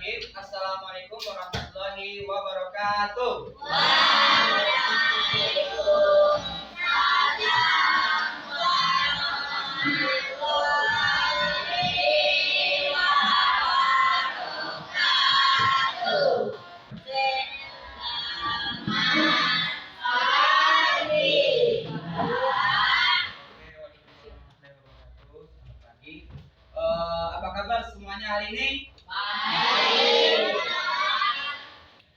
Bismillahirrahmanirrahim. Assalamualaikum warahmatullahi wabarakatuh. Apa kabar semuanya hari ini? Baik.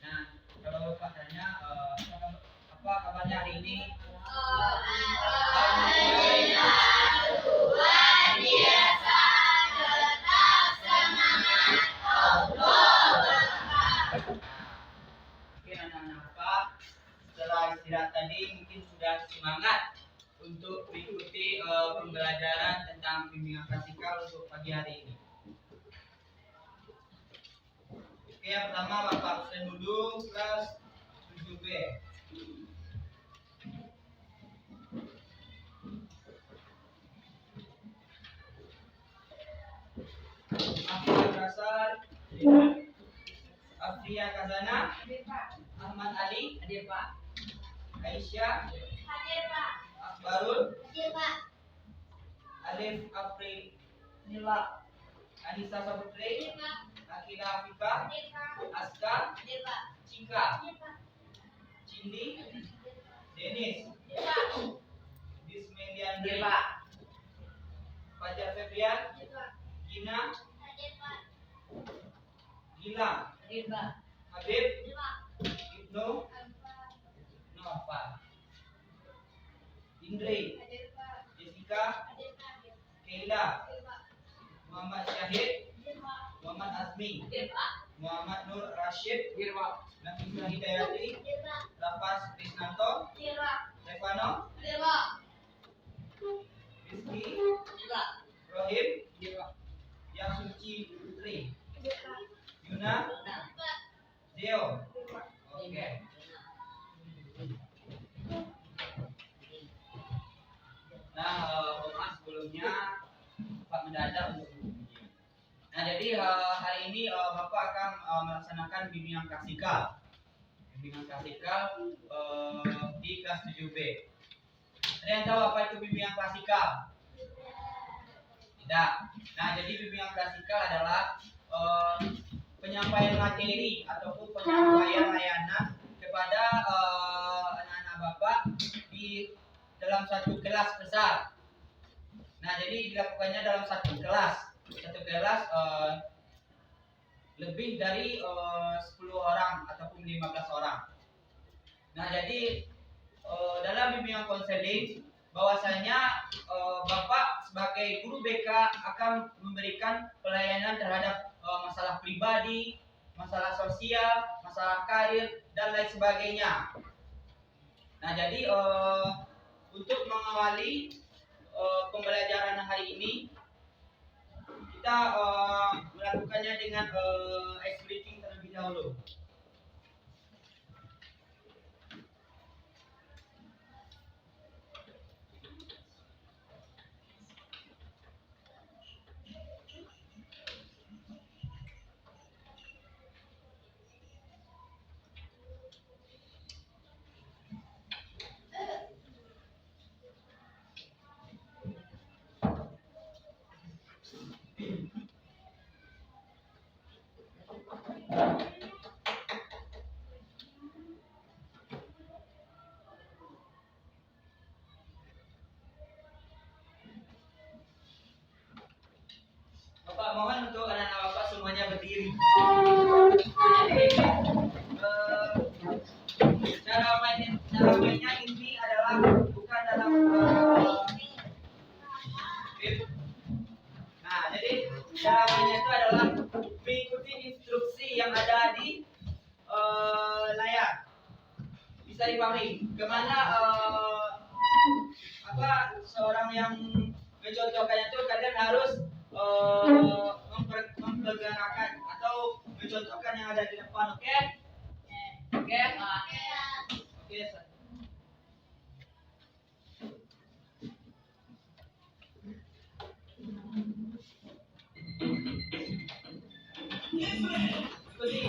Nah, kalau Bapak tanya apa kabarnya hari ini? Alhamdulillah. Luar biasa, tetap semangat. Mungkin anak-anak Bapak setelah istirahat tadi mungkin sudah semangat untuk mengikuti pembelajaran tentang bimbingan klasikal untuk pagi hari ini. Oke, yang pertama Bapak absen dulu kelas 7B. Ahmad Rasar, Afria Kazana, Ahmad Ali, hadir Pak. Aisyah, hadir Pak. Akbarul, hadir Pak. Alif Apri, Nila, Anissa Sabutri, hadir Pak. Akila Afifah, hadir Pak. Aska, hadir Pak. Cika, hadir Pak. Cindi, Denis, hadir Pak. Bismillah, hadir Pak. Fajar Febrian, hadir Pak. Gina, hadir Pak. Gilang, hadir Pak. Habib, hadir Pak. Ibnu, Nova, Indri, hadir Pak. Jessica, hadir Pak. Keila, hadir Pak. Muhammad Syahid, hadir Pak. Muhammad Azmi, hadir Pak. Muhammad Nur Rashid, hadir Pak. Nafisa Hidayati, hadir Pak. Lafaz Krisnanto, hadir Pak. Stefano, hadir Pak. Rizky, hadir Pak. Rohim, hadir Pak. Yang Suci Putri, hadir Pak. Yuna, hadir Pak. Deo, hadir Pak. Oke. Nah, Bapak sebelumnya Bapak mendadak untuk ujian. Nah, jadi hari ini Bapak akan melaksanakan bimbingan klasikal. Bimbingan klasikal di kelas 7B. Ada yang tahu apa itu bimbingan klasikal? Tidak. Nah, jadi bimbingan klasikal adalah penyampaian materi ataupun penyampaian layanan kepada anak-anak Bapak di dalam satu kelas besar. Nah, jadi dilakukannya dalam satu kelas lebih dari 10 orang ataupun 15 orang. Nah, jadi dalam bimbingan konseling bahwasanya Bapak sebagai guru BK akan memberikan pelayanan terhadap masalah pribadi, masalah sosial, masalah karir dan lain sebagainya. Nah, jadi untuk mengawali pembelajaran hari ini, kita melakukannya dengan ice breaking terlebih dahulu. Bapak mohon untuk anak-anak Bapak semuanya berdiri. Jadi, cara mainnya ini adalah bukan dalam nah, jadi cara mainnya itu adalah mengikuti instruksi yang ada di layar. Bisa dipahami kemana seorang yang mencontohkannya itu kalian harus mempergerakan atau mencontohkan yang ada di depan, oke? Oke? Oke.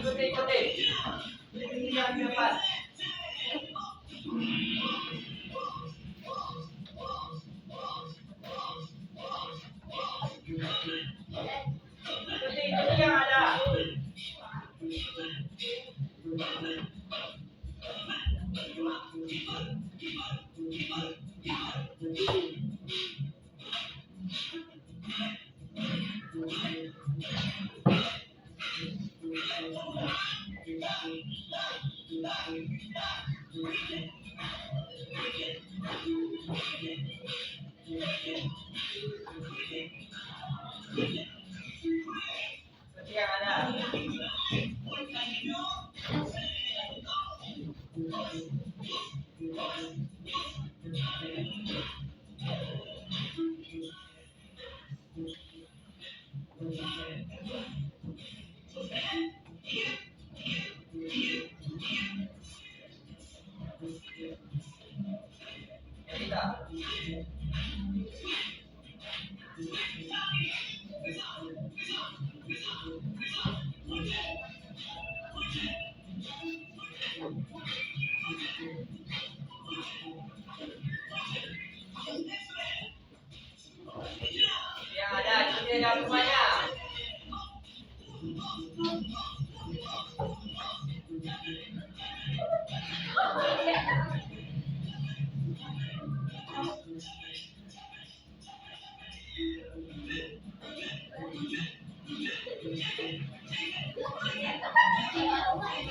ikuti. Ini yang di depan. Ikuti yang ada. Seperti yang ada. Yang ada ikuti yang semuanya. Oke, tepuk tangan semuanya.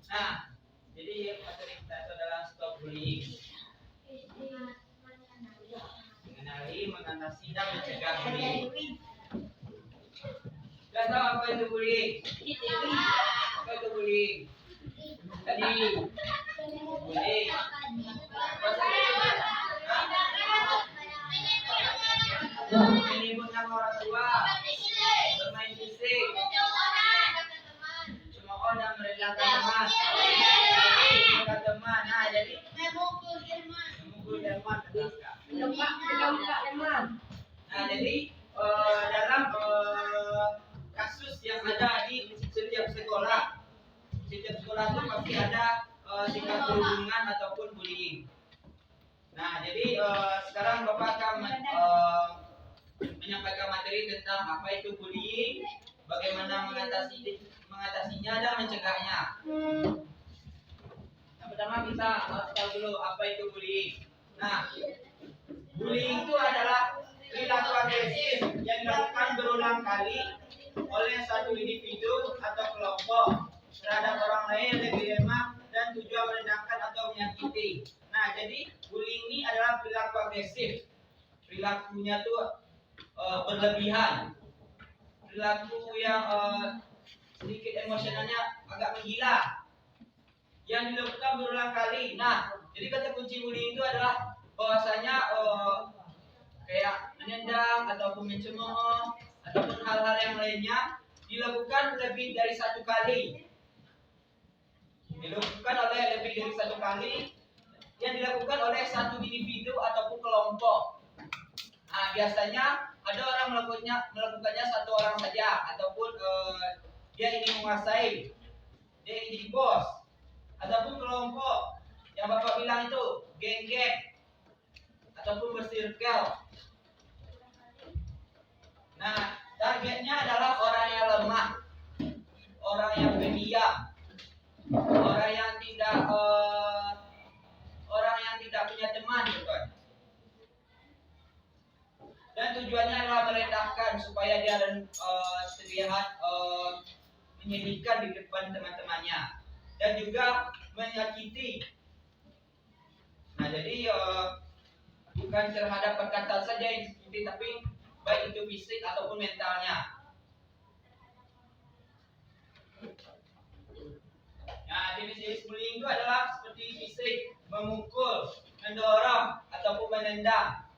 Nah, jadi materi kita itu adalah stop bullying. Mengenali, mengatasi, dan mencegah bullying. Gak tahu apa itu bullying? Apa itu bullying? Tadi bullying. Menyebut nama orang tua, bermain fisik, cemooh dan merendahkan teman, merendahkan teman. Nah, jadi memukul teman, Nah, jadi dalam kasus yang ada di setiap sekolah itu pasti ada tingkat perundungan ataupun bullying. Nah, jadi sekarang Bapak akan menyampaikan materi tentang apa itu bullying, bagaimana mengatasinya dan mencegahnya. Yang pertama kita harus tahu dulu apa itu bullying. Nah, bullying itu adalah perilaku agresif yang dilakukan berulang kali oleh satu individu atau kelompok terhadap orang lain yang lebih lemah dan tujuan merendahkan atau menyakiti. Nah, jadi bullying ini adalah perilaku agresif. Perilakunya tuh berlebihan. Perilaku yang sedikit emosionalnya agak menggila. Yang dilakukan berulang kali. Nah, jadi kata kunci bullying itu adalah bahwasanya kayak menendang ataupun mencemooh ataupun hal-hal yang lainnya dilakukan lebih dari satu kali. Dilakukan oleh lebih dari satu kali yang dilakukan oleh satu individu ataupun kelompok. Nah, biasanya ada orang melakukannya satu orang saja ataupun dia ingin menguasai, dia ingin jadi bos, ataupun kelompok yang Bapak bilang itu geng-geng ataupun bersirkel. Nah, targetnya adalah orang yang lemah, orang yang pendiam, orang yang tidak punya teman, bukan? Dan tujuannya adalah merendahkan supaya dia terlihat menyedihkan di depan teman-temannya dan juga menyakiti. Nah, jadi bukan terhadap perkataan saja yang disakiti, tapi baik itu fisik ataupun mentalnya. Nah, jenis-jenis bullying itu adalah seperti fisik, memukul, mendorong ataupun menendang.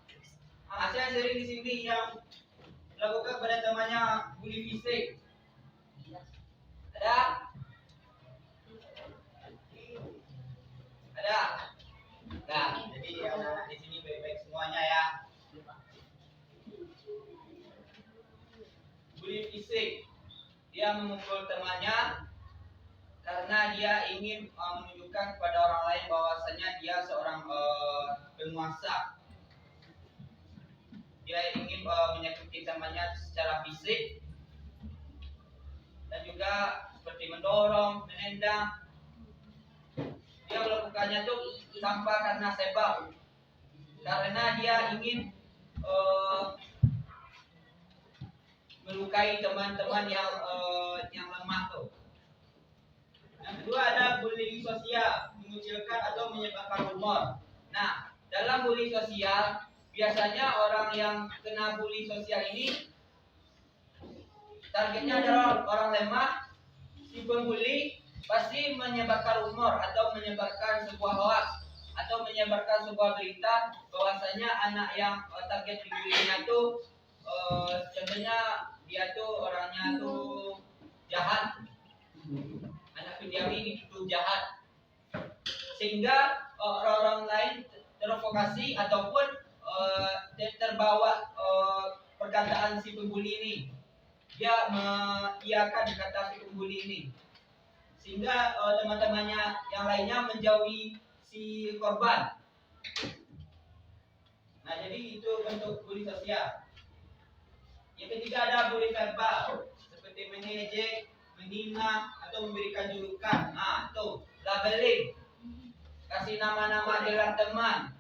Nah, saya sering di sini yang melakukan pada temannya bully fisik. Ada? Ada? Nah, jadi anak-anak di sini baik-baik semuanya ya. Bully fisik, dia memukul temannya karena dia ingin menunjukkan kepada orang lain bahwasanya dia seorang penguasa. Dia ingin menyakiti temannya secara fisik dan juga seperti mendorong, menendang. Dia melakukannya tuh tanpa karena sebab, karena dia ingin melukai teman-teman yang lemah tuh. Yang kedua ada bullying sosial, mengucilkan atau menyebarkan rumor. Nah, dalam bullying sosial biasanya orang yang kena bully sosial ini targetnya adalah orang lemah. Si pembuli pasti menyebarkan rumor atau menyebarkan sebuah hoax atau menyebarkan sebuah berita bahwasanya anak yang target dibulinya tuh contohnya dia tuh orangnya tuh jahat, anak pendiam ini itu jahat, sehingga orang-orang lain terprovokasi ataupun terbawa perkataan si pembuli ini. Dia mengiyakan kata si pembuli ini, sehingga teman-temannya yang lainnya menjauhi si korban. Nah, jadi itu bentuk bully sosial. Yang ketiga ada bully verbal, seperti mengejek, menghina atau memberikan julukan. Nah, itu labeling, kasih nama-nama gelar teman.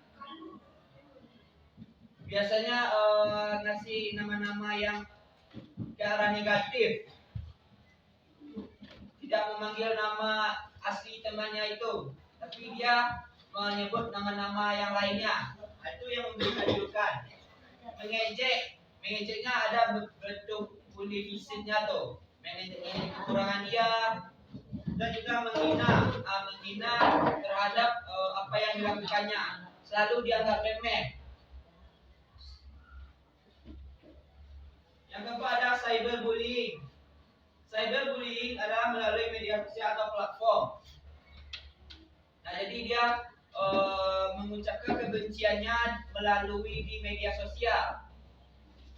Biasanya ngasih nama-nama yang ke arah negatif, tidak memanggil nama asli temannya itu, tapi dia menyebut nama-nama yang lainnya. Nah, itu yang memberikan julukan. Mengejeknya ada bentuk bully fisiknya tuh, mengejek kekurangan dia, dan juga menghina terhadap apa yang dilakukannya, selalu dianggap remeh. Yang keempat ada cyberbullying. Cyberbullying adalah melalui media sosial atau platform. Nah, jadi dia mengucapkan kebenciannya melalui di media sosial,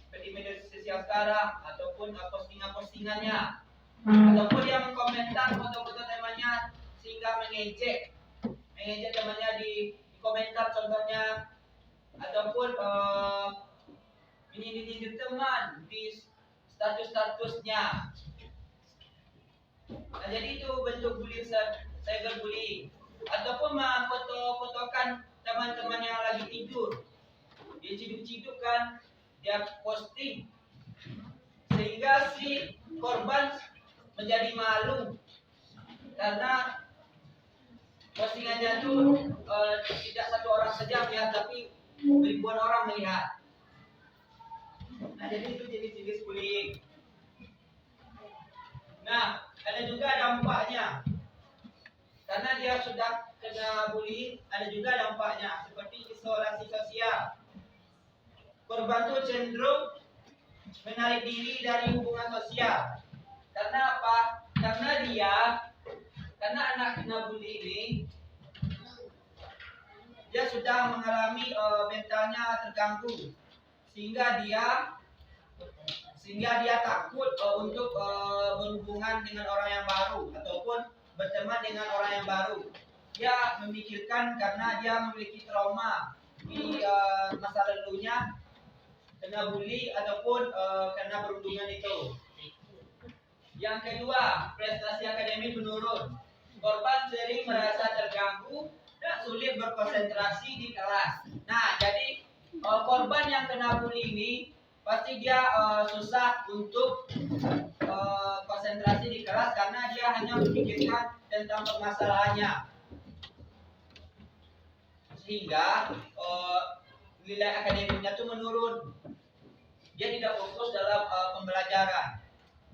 seperti media sosial sekarang, ataupun postingan-postingannya, ataupun dia mengkomentar foto-foto temannya sehingga mengejek temannya di komentar contohnya, ataupun menyindir teman di status-statusnya. Nah, jadi itu bentuk bullying, cyberbullying. Ataupun foto-fotokan teman-teman yang lagi tidur, dia ciduk-ciduk kan, dia posting, sehingga si korban menjadi malu karena postingannya itu tidak satu orang saja melihat, tapi ribuan orang melihat. Nah, jadi itu jenis-jenis bullying. Nah, ada juga dampaknya. Karena dia sudah kena bullying, ada juga dampaknya seperti isolasi sosial. Korban itu cenderung menarik diri dari hubungan sosial. Karena apa? Karena anak kena bully ini, dia sudah mengalami mentalnya terganggu, sehingga dia takut untuk berhubungan dengan orang yang baru ataupun berteman dengan orang yang baru. Dia memikirkan karena dia memiliki trauma di masa lalunya, kena bully ataupun kena perundungan itu. Yang kedua, prestasi akademik menurun. Korban sering merasa terganggu dan sulit berkonsentrasi di kelas. Nah, jadi korban yang kena bully ini pasti dia susah untuk konsentrasi di kelas karena dia hanya memikirkan tentang permasalahannya, sehingga nilai akademiknya itu menurun. Dia tidak fokus dalam pembelajaran.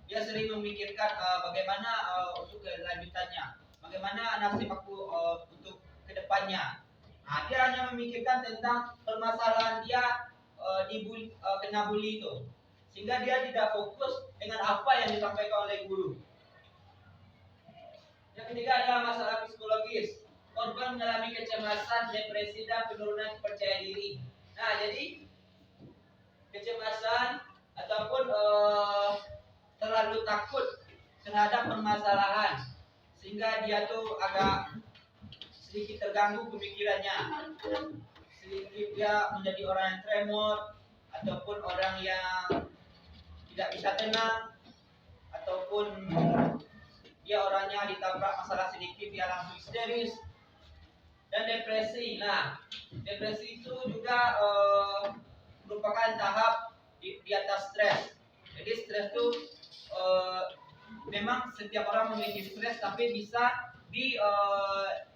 Dia sering memikirkan bagaimana untuk kelanjutannya, bagaimana nasib aku untuk kedepannya. Nah, dia hanya memikirkan tentang permasalahan dia kena bully itu, sehingga dia tidak fokus dengan apa yang disampaikan oleh guru. Yang ketiga adalah masalah psikologis. Korban mengalami kecemasan, depresi, dan penurunan percaya diri. Nah, jadi kecemasan ataupun terlalu takut terhadap permasalahan, sehingga dia tuh agak sedikit terganggu pemikirannya, sedikit dia menjadi orang yang tremor ataupun orang yang tidak bisa tenang, ataupun dia orangnya ditabrak masalah sedikit dia langsung histeris. Dan depresi. Nah, depresi itu juga merupakan tahap di atas stres. Jadi stres itu memang setiap orang memiliki stres, tapi bisa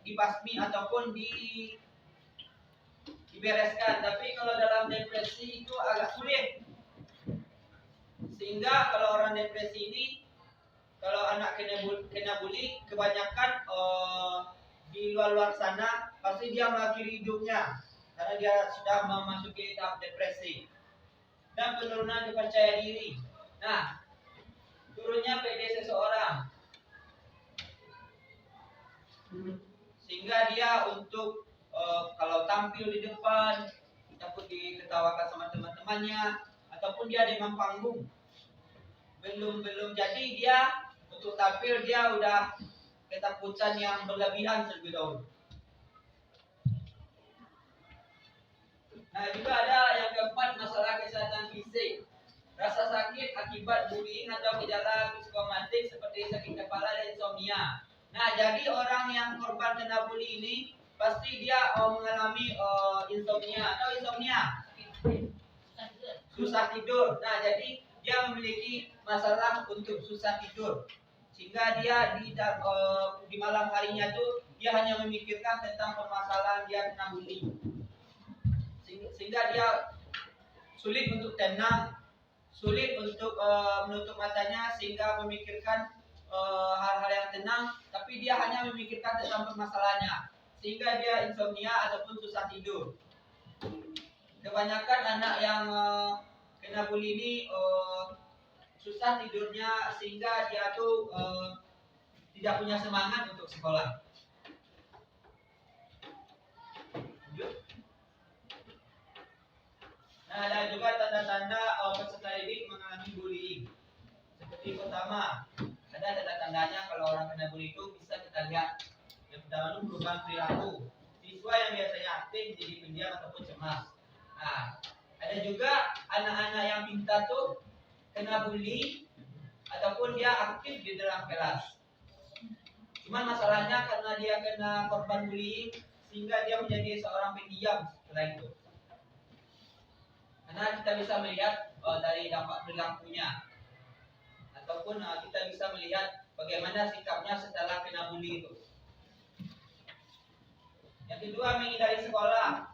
dibasmi ataupun dibereskan. Tapi kalau dalam depresi itu agak sulit. Sehingga kalau orang depresi ini, kalau anak kena bully, kebanyakan di luar sana pasti dia mengakhiri hidupnya karena dia sudah memasuki tahap depresi. Dan penurunan percaya diri. Nah, turunnya PD seseorang, sehingga dia untuk kalau tampil di depan takut diketawakan sama teman-temannya, ataupun dia demam panggung. Belum jadi dia untuk tampil, dia udah ketakutan yang berlebihan terlebih dahulu. Nah, juga ada yang keempat, masalah kesehatan fisik. Rasa sakit akibat bullying atau gejala psikosomatik seperti sakit kepala dan insomnia. Nah, jadi orang yang korban kena bully ini pasti dia mengalami insomnia atau insomnia, susah tidur. Nah, jadi dia memiliki masalah untuk susah tidur, sehingga dia di malam harinya tuh dia hanya memikirkan tentang permasalahan dia kena bully, sehingga dia sulit untuk tenang, sulit untuk menutup matanya sehingga memikirkan hal-hal yang tenang, tapi dia hanya memikirkan tentang permasalahannya, sehingga dia insomnia ataupun susah tidur. Kebanyakan anak yang kena bully ini susah tidurnya, sehingga dia tuh tidak punya semangat untuk sekolah. Nah, ada juga tanda-tanda peserta didik mengalami bullying. Seperti pertama, ada tanda-tandanya kalau orang kena bully itu bisa kita lihat. Yang pertama itu perubahan perilaku. Siswa yang biasanya aktif jadi pendiam ataupun cemas. Nah, ada juga anak-anak yang pintar tuh kena bully ataupun dia aktif di dalam kelas. Cuman masalahnya karena dia kena korban bullying sehingga dia menjadi seorang pendiam setelah itu. Karena kita bisa melihat dari dampak perilakunya ataupun kita bisa melihat bagaimana sikapnya setelah kena bully itu. Yang kedua, menghindari sekolah,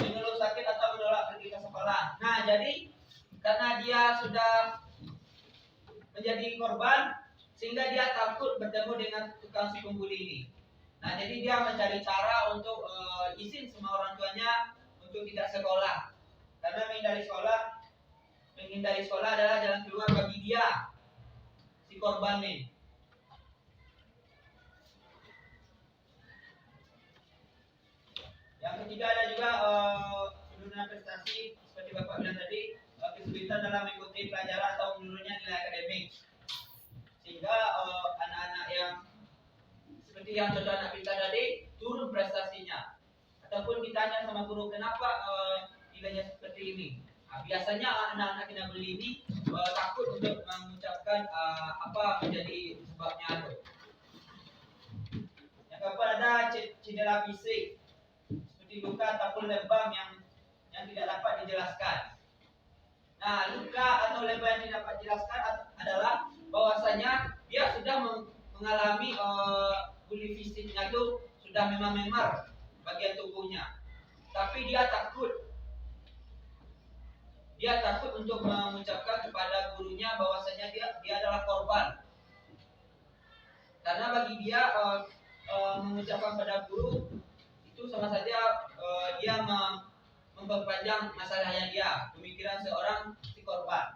mengeluh sakit atau menolak pergi ke sekolah. Nah, jadi karena dia sudah menjadi korban, sehingga dia takut bertemu dengan tukang si pembuli ini. Nah, jadi dia mencari cara untuk izin sama orang tuanya untuk tidak sekolah. Karena menghindari sekolah adalah jalan keluar bagi dia, si korban ini. Yang ketiga ada juga penurunan prestasi seperti Bapak bilang tadi, kesulitan dalam mengikuti pelajaran atau menurunnya nilai akademik. Sehingga anak-anak yang seperti yang contoh anak kita tadi turun prestasinya. Ataupun ditanya sama guru kenapa nilainya seperti ini. Nah, biasanya anak-anak kena bully ini takut untuk mengucapkan apa menjadi sebabnya itu. Yang keempat ada cedera fisik seperti luka ataupun lebam yang tidak dapat dijelaskan. Nah, luka atau lebam yang tidak dapat dijelaskan adalah bahwasanya dia sudah mengalami bully fisiknya itu sudah memar-memar bagian tubuhnya, tapi dia takut untuk mengucapkan kepada gurunya bahwasanya dia adalah korban. Karena bagi dia mengucapkan pada guru itu sama saja dia memperpanjang masalahnya dia, pemikiran seorang si korban.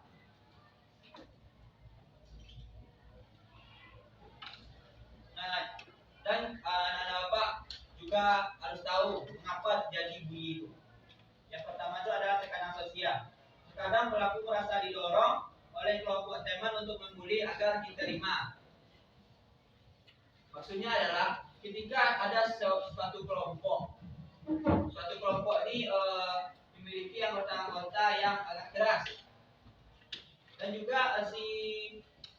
Nah, dan anak-anak Bapak juga harus tahu mengapa terjadi bully itu. Yang pertama itu adalah tekanan sosial. Terkadang pelaku merasa didorong oleh kelompok teman untuk membuli agar diterima. Maksudnya adalah ketika ada suatu kelompok ini memiliki anggota-anggota yang agak keras, dan juga si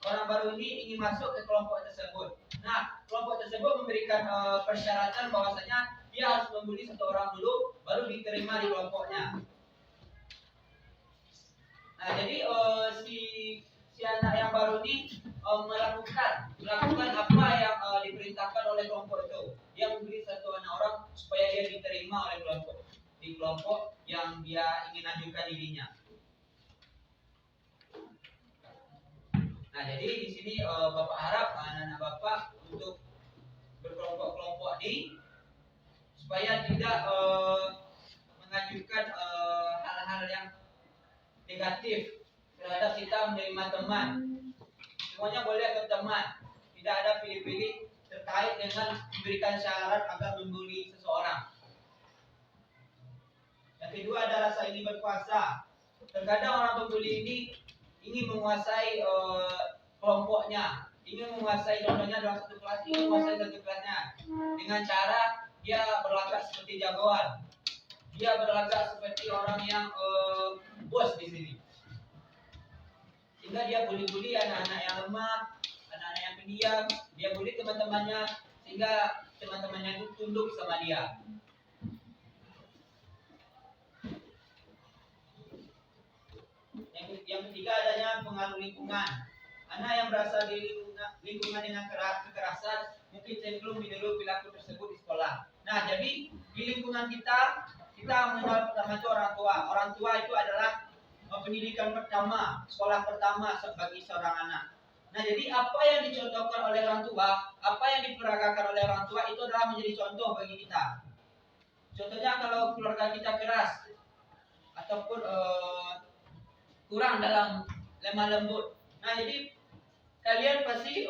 orang baru ini ingin masuk ke kelompok tersebut. Nah, kelompok tersebut memberikan persyaratan bahwasanya dia harus membuli satu orang dulu, baru diterima di kelompoknya. Nah, jadi si anak yang baru ini melakukan apa yang diperintahkan oleh kelompok itu. Dia memberi satu anak orang supaya dia diterima oleh kelompok yang dia ingin ajukan dirinya. Nah, jadi di sini Bapak harap anak-anak Bapak untuk berkelompok-kelompok ini supaya tidak mengajukan hal-hal yang negatif terhadap kita menerima teman. Semuanya boleh berteman, tidak ada pilih-pilih terkait dengan memberikan syarat agar membuli seseorang. Yang kedua ada rasa ingin berkuasa. Terkadang orang pembuli ini ingin menguasai kelompoknya, ingin menguasai contohnya dalam satu kelas, ingin menguasai satu kelasnya dengan cara dia berlagak seperti jagoan, dia berlagak seperti orang yang bos di sini, sehingga dia bully anak-anak yang lemah, anak-anak yang pendiam, dia bully teman-temannya sehingga teman-temannya itu tunduk sama dia. Yang ketiga adanya pengaruh lingkungan. Anak yang berasal di lingkungan dengan kekerasan mungkin cenderung meniru perilaku tersebut di sekolah. Nah, jadi di lingkungan kita mengenal pertama itu orang tua. Orang tua itu adalah pendidikan pertama, sekolah pertama bagi seorang anak. Nah, jadi apa yang dicontohkan oleh orang tua, apa yang diperagakan oleh orang tua itu adalah menjadi contoh bagi kita. Contohnya kalau keluarga kita keras ataupun kurang dalam lemah lembut. Nah, jadi kalian pasti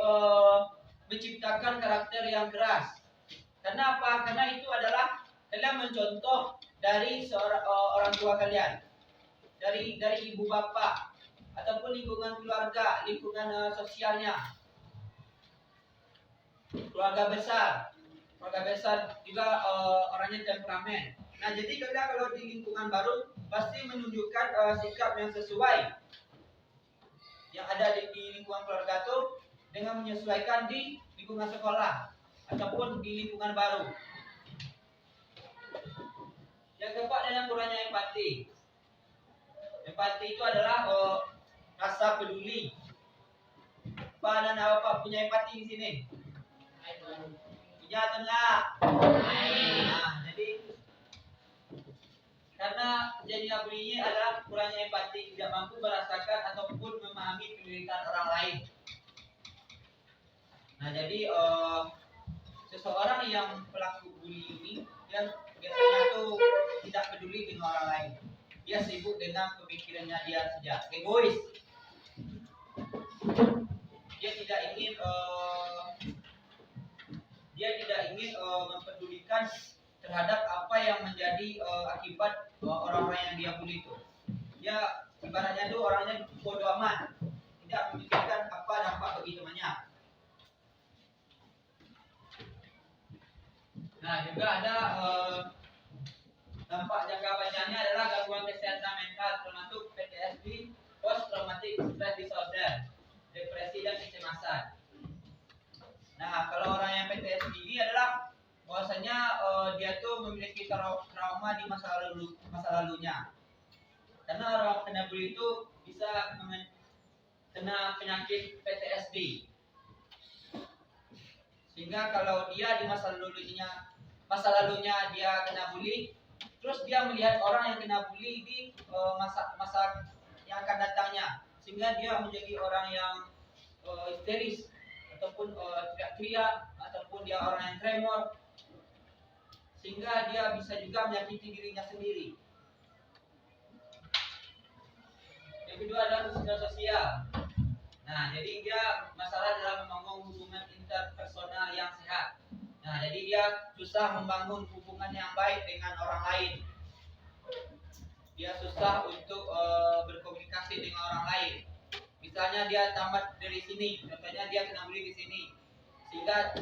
menciptakan karakter yang keras. Karena apa? Karena itu adalah kalian mencontoh dari seorang orang tua kalian, dari ibu bapak ataupun lingkungan keluarga, lingkungan sosialnya, keluarga besar juga orangnya temperamen. Nah, jadi kalian kalau di lingkungan baru pasti menunjukkan sikap yang sesuai yang ada di lingkungan keluarga tuh dengan menyesuaikan di lingkungan sekolah ataupun di lingkungan baru. Yang keempat adalah kurangnya empati. Empati itu adalah rasa peduli. Pak dan Bapak punya empati di sini? Punya atau enggak? Nah, jadi karena terjadinya bullying adalah kurangnya empati, tidak mampu merasakan ataupun memahami penderitaan orang lain. Nah, jadi seseorang yang pelaku bullying ini dia biasanya tuh tidak peduli dengan orang lain. Dia sibuk dengan pemikirannya dia saja, egois. Dia tidak ingin mempedulikan terhadap apa yang menjadi akibat orang-orang yang dia bully itu. Dia ibaratnya tuh orangnya bodoh amat, tidak memikirkan apa dampak bagi temannya. Nah, juga ada dampak jangka panjangnya adalah gangguan kesehatan mental termasuk PTSD, post traumatic stress disorder, depresi dan kecemasan. Nah, kalau orang yang PTSD ini adalah bahwasanya dia tuh memiliki trauma di masa lalunya. Karena orang kena bully itu bisa kena penyakit PTSD. Sehingga kalau dia di masa lalunya dia kena bully, terus dia melihat orang yang kena bully di masa yang akan datangnya, sehingga dia menjadi orang yang histeris ataupun teriak-teriak ataupun dia orang yang tremor, sehingga dia bisa juga menyakiti dirinya sendiri. Yang kedua adalah kesulitan sosial. Nah, jadi dia masalah dalam membangun hubungan interpersonal yang sehat. Nah, jadi dia susah membangun hubungan yang baik dengan orang lain. Dia susah untuk berkomunikasi dengan orang lain. Misalnya dia tamat dari sini, contohnya dia kena bully di sini, sehingga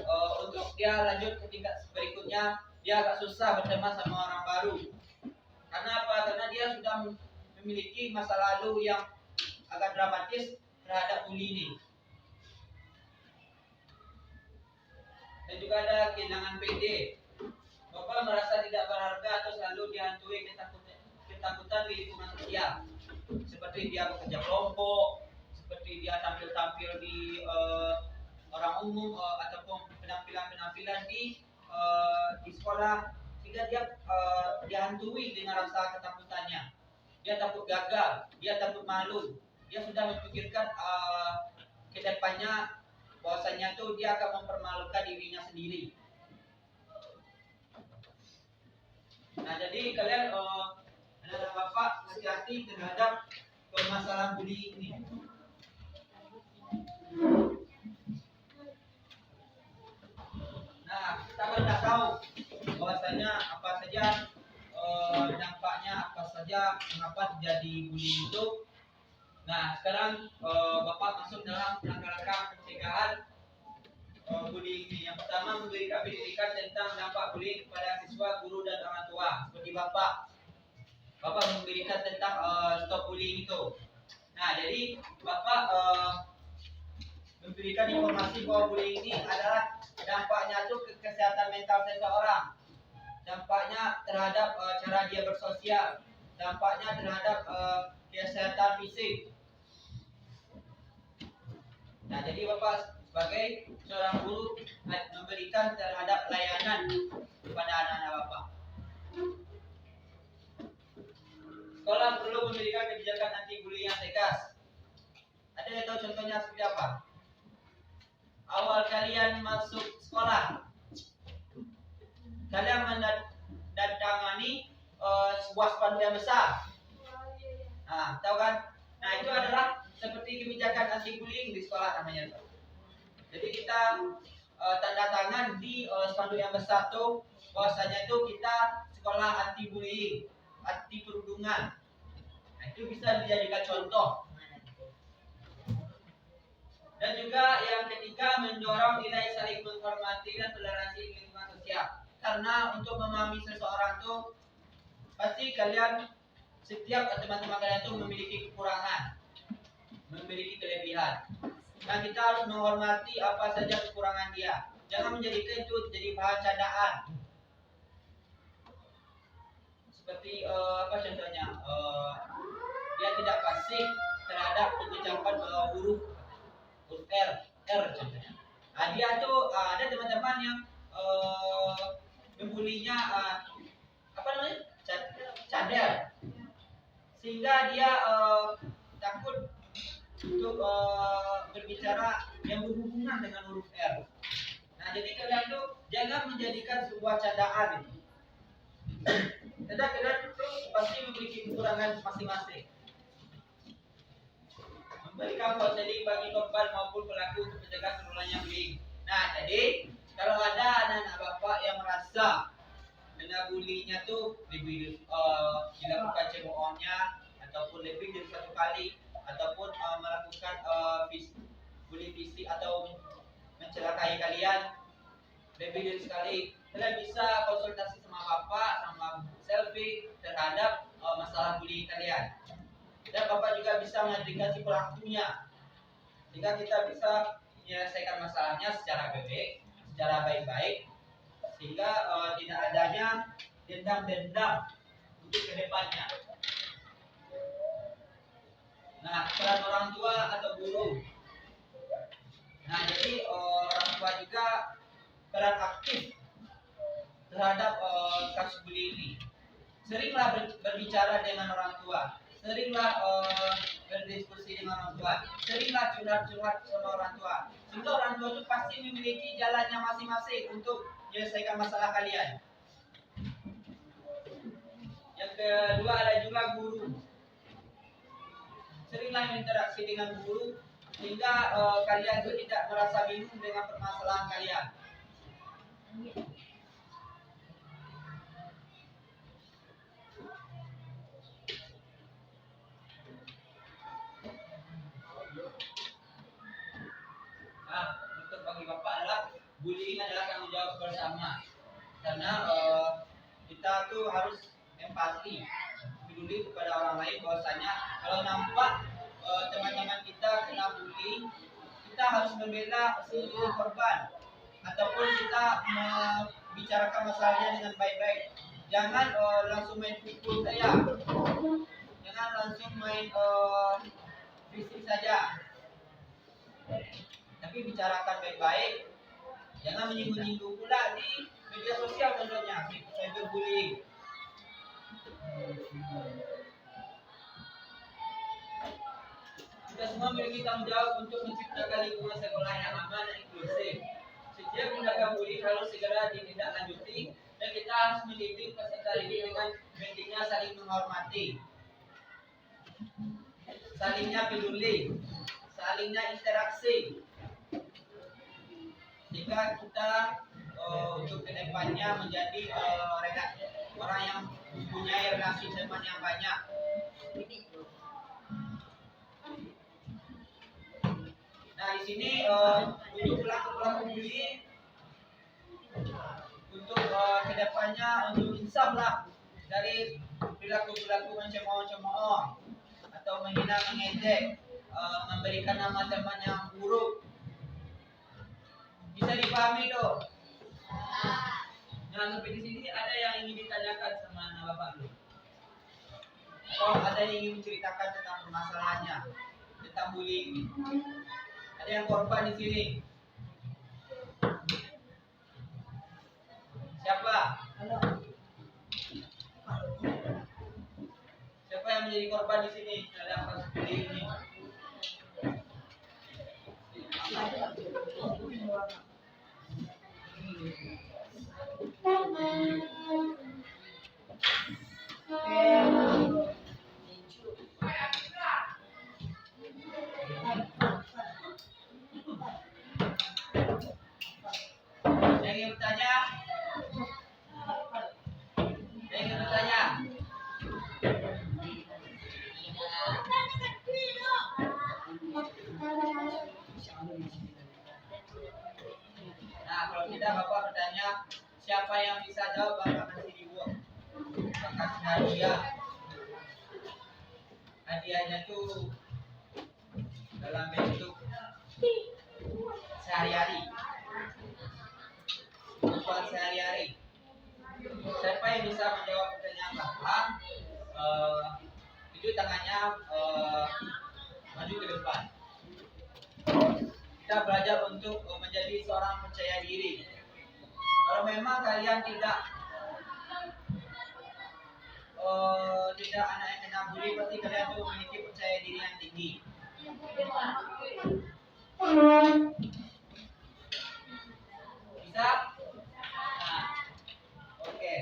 untuk dia lanjut ke tingkat berikutnya dia agak susah berteman sama orang baru. Karena apa? Karena dia sudah memiliki masa lalu yang agak dramatis terhadap bully ini. Dan juga ada kehilangan PD. Bapak merasa tidak berharga atau selalu dihantui ketakutan di lingkungan sosial, seperti dia bekerja kelompok, seperti dia tampil di orang umum ataupun penampilan di sekolah, sehingga dia dihantui dengan rasa ketakutannya. Dia takut gagal, dia takut malu, dia sudah memikirkan ke depannya bahwasanya tuh dia akan mempermalukan dirinya sendiri. Nah, jadi kalian anak-anak Bapak hati-hati terhadap permasalahan bullying ini. Nah, kita kan tidak tahu bahwasanya apa saja dampaknya, apa saja mengapa terjadi bullying itu. Nah, sekarang Bapak masuk dalam langkah-langkah pencegahan bullying ini. Yang pertama, memberikan pendidikan tentang dampak bullying kepada siswa, guru, dan orang tua. Seperti Bapak memberikan tentang stop bullying itu. Nah, jadi Bapak memberikan informasi bahwa bullying ini adalah dampaknya itu ke kesehatan mental seseorang, dampaknya terhadap cara dia bersosial, dampaknya terhadap kesehatan fisik. Nah, jadi Bapak sebagai seorang guru memberikan terhadap layanan kepada anak-anak Bapak. Sekolah perlu memberikan kebijakan anti bullying yang tegas. Ada yang tahu contohnya seperti apa? Awal kalian masuk sekolah, kalian mendatangani sebuah spanduk yang besar. Nah, tahu kan? Nah, itu adalah seperti kebijakan anti bullying di sekolah namanya. Jadi kita tanda tangan di spanduk yang besar tuh bahwasanya itu kita sekolah anti bullying, anti perundungan. Nah, itu bisa dijadikan contoh. Dan juga yang ketiga, mendorong nilai saling menghormati dan toleransi di lingkungan sosial. Karena untuk memahami seseorang tuh pasti kalian setiap teman-teman kalian tuh memiliki kekurangan. memiliki kelebihan. Nah, kita harus menghormati apa saja kekurangan dia. Jangan menjadikan itu jadi bahan candaan. Seperti apa contohnya? Dia tidak fasih terhadap pengucapan huruf R contohnya. Nah, dia tuh ada teman-teman yang membulinya apa namanya? Cadel. Sehingga dia takut untuk berbicara yang berhubungan dengan huruf R. Nah, jadi kalian tuh jangan menjadikan sebuah candaan itu. Kalian itu pasti memiliki kekurangan masing-masing. Memberikan konseling bagi korban maupun pelaku untuk mencegah terulangnya bullying. Nah, jadi kalau ada anak-anak bapak yang merasa kena bullyingnya tuh lebih dilakukan cemoohnya ataupun lebih dari satu kali ataupun melakukan bullying fisik atau mencelakai kalian lebih dari sekali, kalian bisa konsultasi sama bapak sama selfie terhadap masalah bullying kalian. Dan bapak juga bisa mengajukan si pelakunya sehingga kita bisa menyelesaikan masalahnya secara baik-baik sehingga tidak adanya dendam-dendam untuk kedepannya. Nah, peran orang tua atau guru. Nah, jadi orang tua juga peran aktif terhadap kasus bullying ini. Seringlah berbicara dengan orang tua, seringlah berdiskusi dengan orang tua, seringlah curhat-curhat sama orang tua. Sehingga orang tua itu pasti memiliki jalannya masing-masing untuk menyelesaikan masalah kalian. Yang kedua ada juga guru. Seringlah berinteraksi dengan guru sehingga kalian itu tidak merasa bingung dengan permasalahan kalian. Nah, untuk bagi bapak adalah bullying adalah tanggung jawab bersama. Karena kita tuh harus empati, peduli kepada orang lain bahwasanya kalau nampak teman-teman kita kena bullying, kita harus membela si korban ataupun kita membicarakan masalahnya dengan baik-baik. Jangan langsung main pukul saya, jangan langsung main fisik saja, tapi bicarakan baik-baik. Jangan menyinggung-nyinggung pula di media sosial contohnya, cyberbullying. Kita semua memiliki tanggung jawab untuk menciptakan lingkungan sekolah yang aman dan inklusif. Setiap tindakan bullying harus segera ditindaklanjuti dan kita harus mendidik peserta didik dengan pentingnya saling menghormati, salingnya peduli, salingnya interaksi, sehingga kita untuk kedepannya menjadi orang yang mempunyai relasi teman yang banyak. Nah, di sini untuk pelaku-pelaku bullying untuk kedepannya untuk insaflah dari perilaku-perilaku mencemooh atau menghina, mengejek, memberikan nama teman yang buruk. Bisa dipahami dong? Nah, sampai di sini ada yang ingin ditanyakan sama anak bapak dulu? Atau ada yang ingin menceritakan tentang permasalahannya, tentang bullying? Ada yang korban di sini? Siapa? Siapa yang menjadi korban di sini dalam kasus bullying ini? Yang ingin bertanya? Yang ingin bertanya? Nah, kalau tidak bapak bertanya, siapa yang bisa jawab bapak kasih reward, bapak kasih hadiah. Hadiahnya tuh dalam bentuk sehari-hari, kehidupan sehari-hari. Siapa yang bisa menjawab pertanyaan Bapak? Tunjuk tangannya, maju ke depan. Kita belajar untuk menjadi seorang percaya diri. Kalau memang kalian tidak anak yang kena bully, pasti kalian tuh memiliki percaya diri yang tinggi. Bisa? Nah, oke.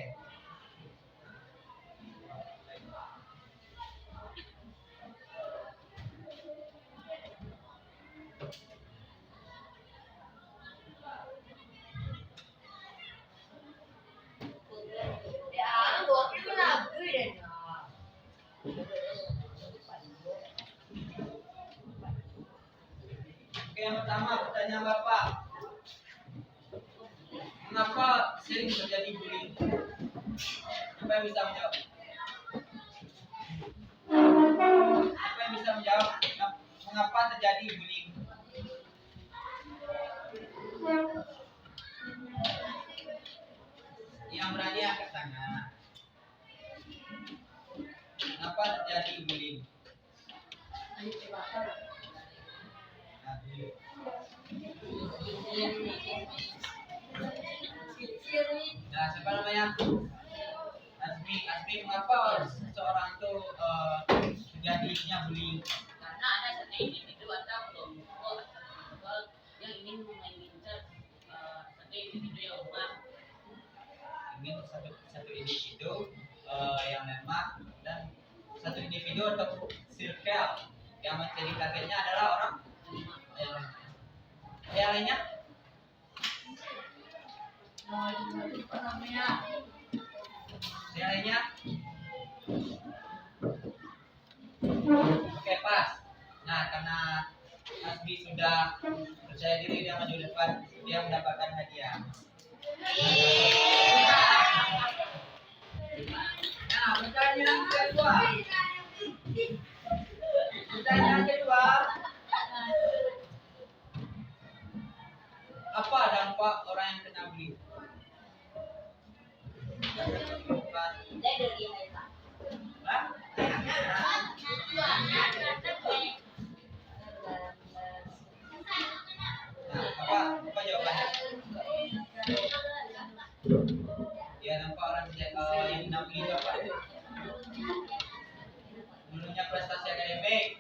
Oke, yang pertama pertanyaan Bapak. Mengapa sering terjadi bullying? Siapa yang bisa menjawab? Siapa yang bisa menjawab? Mengapa terjadi bullying? Yang berani angkat tangan. Mengapa terjadi bullying? Nah, siapa namanya? Asmi, mengapa seseorang itu terjadinya bullying? Karena ada satu individu atau kelompok yang ingin mengincar satu individu yang lemah. Ingin satu individu yang lemah, dan satu individu atau circle yang menjadi targetnya adalah orang yang lainnya. Yang lainnya. Oke, pas. Nah, karena Asbi sudah percaya diri, dia maju depan, dia mendapatkan hadiah. Nah, pertanyaan kedua. Pertanyaan kedua. Apa dampak orang yang kena bully? Hah? Apa jawabannya? Ya, nampak orang yang kena bully itu apa? Menurunnya prestasi akademik,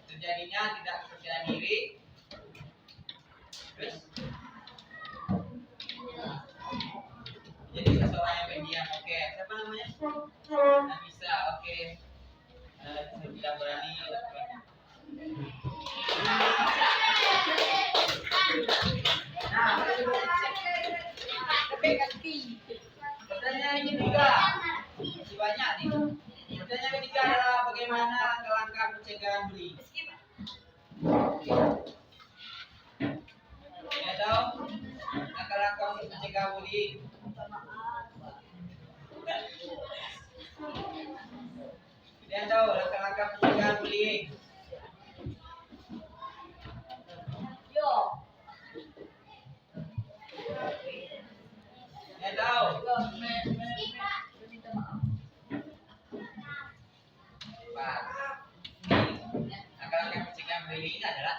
terjadinya tidak percaya diri, terus jadi seseorang yang pendiam. Oke, siapa namanya? Nafisa. Oke. Tidak berani. Nah, pertanyaan ini juga masih banyak nih. Pertanyaan ketiga adalah bagaimana langkah-langkah pencegahan bullying? Ya tahu langkah-langkah untuk mencegah bullying. Dia tahu langkah-langkah pencegahan bullying. Dia tahu. Langkah-langkah pencegahan bullying adalah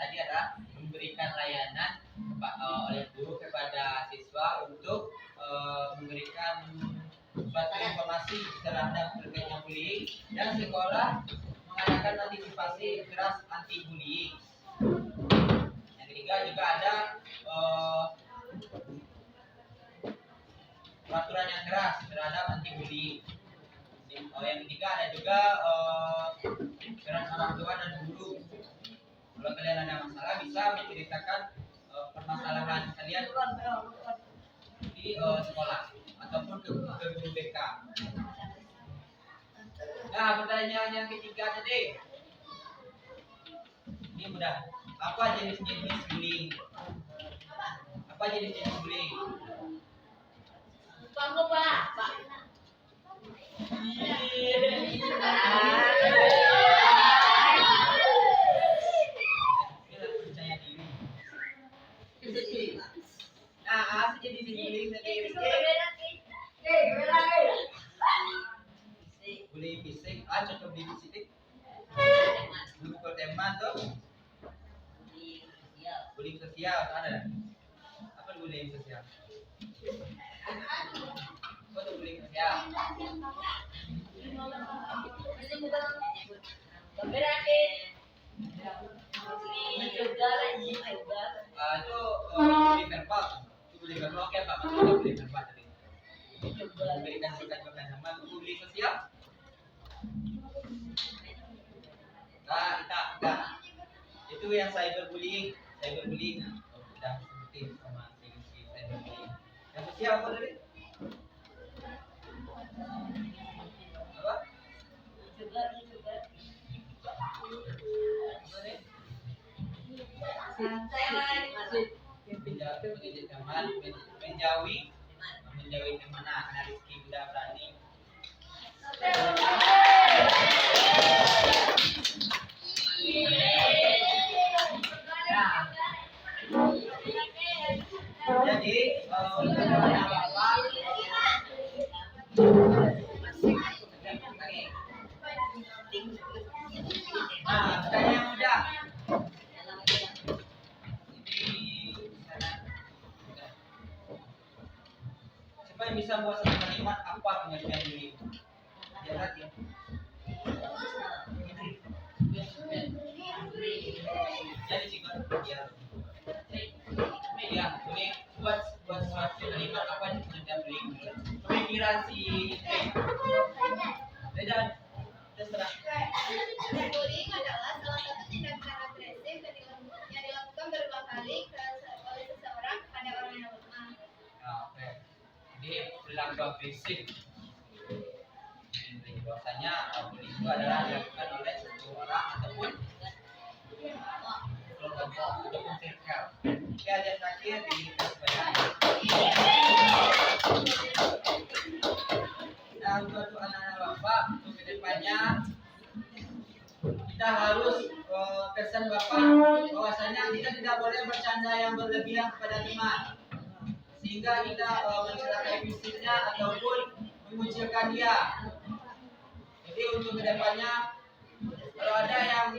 memberikan layanan oleh guru kepada siswa untuk memberikan suatu informasi terhadap terkaitnya bullying, dan sekolah mengadakan antisipasi keras anti bullying. Yang ketiga juga ada peraturan yang keras terhadap anti bullying. Yang ketiga ada juga peran orang tua dan guru. Kalau kalian ada masalah, bisa menceritakan permasalahan kalian di sekolah ataupun ke guru BK. Nah, pertanyaan yang ketiga tadi, ini mudah. Apa jenis-jenis bullying? Apa jenis-jenis bullying? teman tuh? Bullying sosial. Bullying sosial ada? Apa bullying sosial? Apa tuh bullying sosial? Berarti mencoba lagi coba. Itu bullying verbal. Itu bullying verbal oke Pak, maksudnya bullying verbal tadi. Coba. Memberikan bukan sama itu bullying sosial. Kita. Itu yang cyberbullying. Oh, udah sebutin sama si cyberbullying. Yang sosial apa tadi? Apa? Coba. Menjauhi teman anak Rizky udah berani. Jadi sekarang yang muda. Siapa yang bisa buat satu kalimat apa pengertian bullying? Lihat ya. Jadi jika ya, bullying buat suatu kalimat apa yang pengertian bullying? Pemikiran si dan terserah. Bullying adalah salah satu tindakan agresif yang dilakukan berulang kali oleh seseorang kepada orang yang lemah. Oke. Jadi perilaku agresif. Jadi bahwasanya bullying itu adalah dilakukan oleh satu orang ataupun kelompok ataupun circle. Oke, ada terakhir di kita sebanyak. Nah, untuk anak-anak bapak untuk kedepannya kita harus pesan bapak bahwasanya kita tidak boleh bercanda yang berlebihan kepada teman sehingga kita mencelakai fisiknya ataupun mengucilkan dia. Jadi untuk kedepannya kalau ada yang